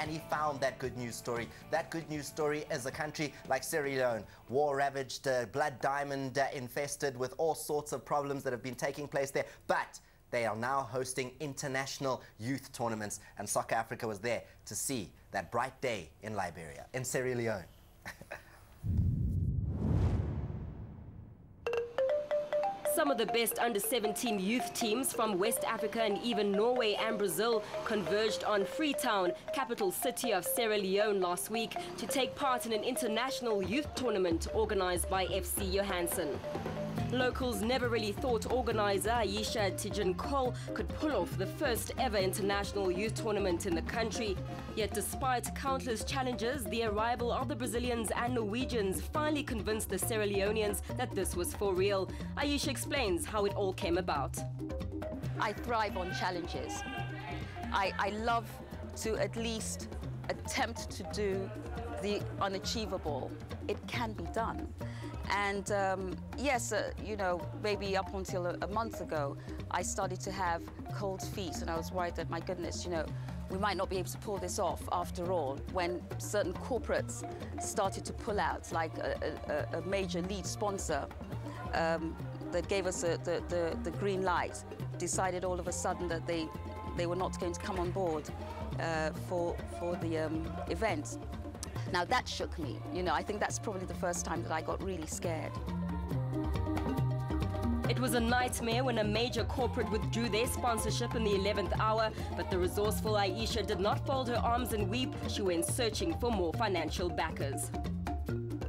and he found that good news story. That good news story is a country like Sierra Leone, war-ravaged, blood diamond infested, with all sorts of problems that have been taking place there. But they are now hosting international youth tournaments, and Soccer Africa was there to see that bright day in Liberia, in Sierra Leone. Some of the best under-17 youth teams from West Africa and even Norway and Brazil converged on Freetown, capital city of Sierra Leone, last week to take part in an international youth tournament organized by FC Johansen. Locals never really thought organizer Isha Johansen could pull off the first ever international youth tournament in the country. Yet despite countless challenges, the arrival of the Brazilians and Norwegians finally convinced the Sierra Leoneans that this was for real. Isha explains how it all came about. I thrive on challenges. I love to at least attempt to do the unachievable. It can be done. And yes, you know, maybe up until a month ago, I started to have cold feet, and I was worried that, my goodness, you know, we might not be able to pull this off after all, when certain corporates started to pull out, like a major lead sponsor that gave us the green light, decided all of a sudden that they were not going to come on board for the event. Now that shook me, you know. I think that's probably the first time that I got really scared. It was a nightmare when a major corporate withdrew their sponsorship in the 11th hour, but the resourceful Isha did not fold her arms and weep. She went searching for more financial backers.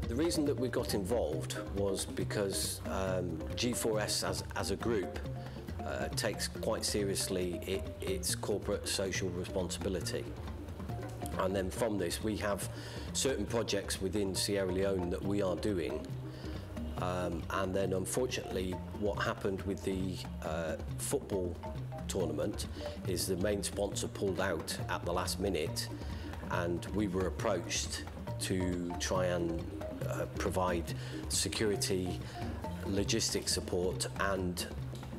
The reason that we got involved was because G4S as a group takes quite seriously its corporate social responsibility. And then from this, we have certain projects within Sierra Leone that we are doing. And then, unfortunately, what happened with the football tournament is the main sponsor pulled out at the last minute, and we were approached to try and provide security, logistics support, and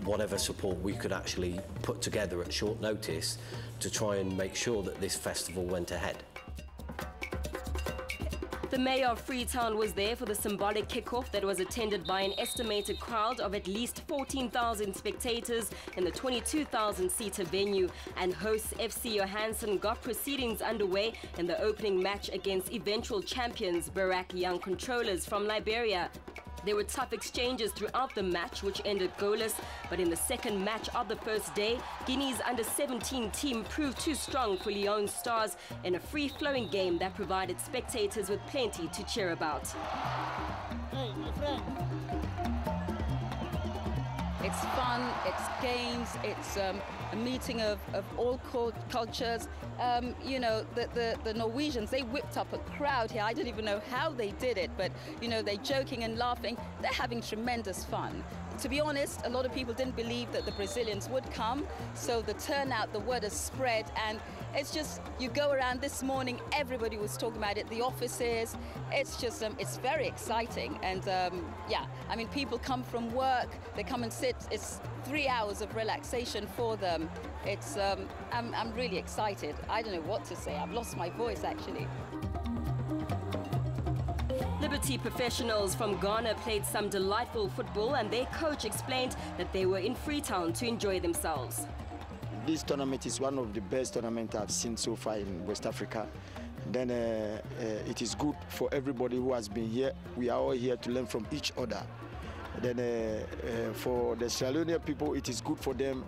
whatever support we could actually put together at short notice to try and make sure that this festival went ahead. The mayor of Freetown was there for the symbolic kickoff that was attended by an estimated crowd of at least 14,000 spectators in the 22,000-seater venue, and hosts FC Johansen got proceedings underway in the opening match against eventual champions Barak Young Controllers from Liberia. There were tough exchanges throughout the match, which ended goalless, but in the second match of the first day, Guinea's under-17 team proved too strong for Leone Stars in a free-flowing game that provided spectators with plenty to cheer about. Hey, my friend. It's fun, it's games, it's a meeting of all cultures. You know, the Norwegians, they whipped up a crowd here. I don't even know how they did it, but, you know, they're joking and laughing. They're having tremendous fun. To be honest, a lot of people didn't believe that the Brazilians would come, so the turnout, the word has spread, and it's just, you go around this morning, everybody was talking about it, the offices. It's just, it's very exciting, and yeah, I mean, people come from work, they come and sit, it's 3 hours of relaxation for them. It's, I'm really excited. I don't know what to say, I've lost my voice actually. Liberty professionals from Ghana played some delightful football, and their coach explained that they were in Freetown to enjoy themselves. This tournament is one of the best tournaments I've seen so far in West Africa. Then it is good for everybody who has been here. We are all here to learn from each other. Then for the Sierra Leonean people, it is good for them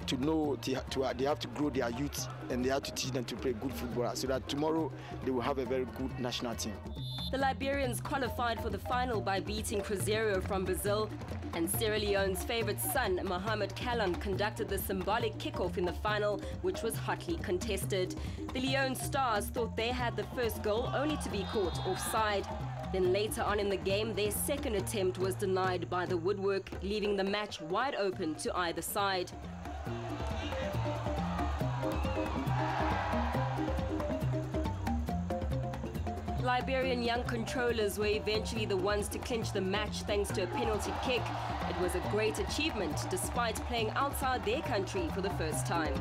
to know they have to grow their youth, and they have to teach them to play good football so that tomorrow they will have a very good national team. The Liberians qualified for the final by beating Cruzeiro from Brazil, and Sierra Leone's favorite son, Mohamed Kallon, conducted the symbolic kickoff in the final, which was hotly contested. The Leone Stars thought they had the first goal, only to be caught offside. Then later on in the game, their second attempt was denied by the woodwork, leaving the match wide open to either side. Liberian young controllers were eventually the ones to clinch the match thanks to a penalty kick. It was a great achievement despite playing outside their country for the first time.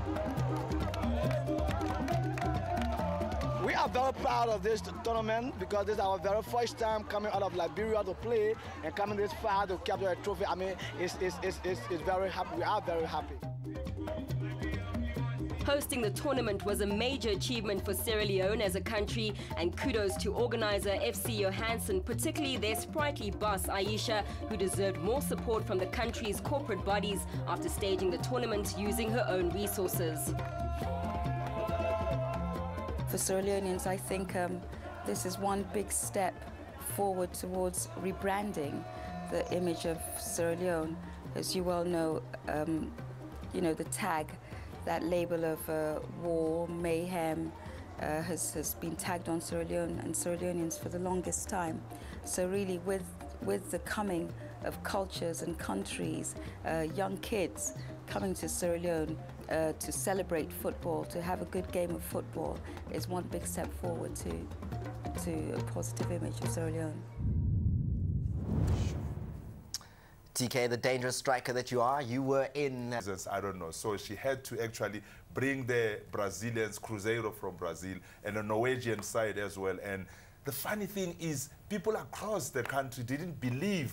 We are very proud of this tournament because this is our very first time coming out of Liberia to play and coming this far to capture a trophy. I mean, it's very happy. We are very happy. Hosting the tournament was a major achievement for Sierra Leone as a country, and kudos to organizer FC Johansen, particularly their sprightly boss Isha, who deserved more support from the country's corporate bodies after staging the tournament using her own resources. For Sierra Leoneans, I think this is one big step forward towards rebranding the image of Sierra Leone. As you well know, the tag, that label of war, mayhem, has been tagged on Sierra Leone and Sierra Leoneans for the longest time. So really, with the coming of cultures and countries, young kids coming to Sierra Leone to celebrate football, to have a good game of football, is one big step forward to a positive image of Sierra Leone. TK, the dangerous striker that you are, you were in... I don't know. So she had to actually bring the Brazilians, Cruzeiro from Brazil, and a Norwegian side as well. And the funny thing is, people across the country didn't believe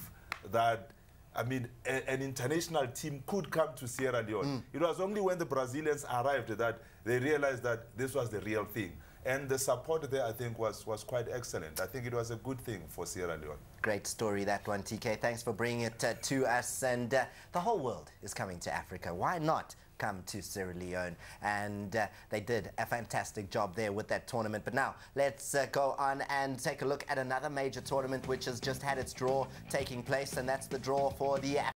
that, I mean, an international team could come to Sierra Leone. It was only when the Brazilians arrived that they realized that this was the real thing. And the support there, I think, was quite excellent. I think it was a good thing for Sierra Leone. Great story, that one, TK. Thanks for bringing it to us. And the whole world is coming to Africa. Why not come to Sierra Leone? And they did a fantastic job there with that tournament. But now, let's go on and take a look at another major tournament which has just had its draw taking place, and that's the draw for the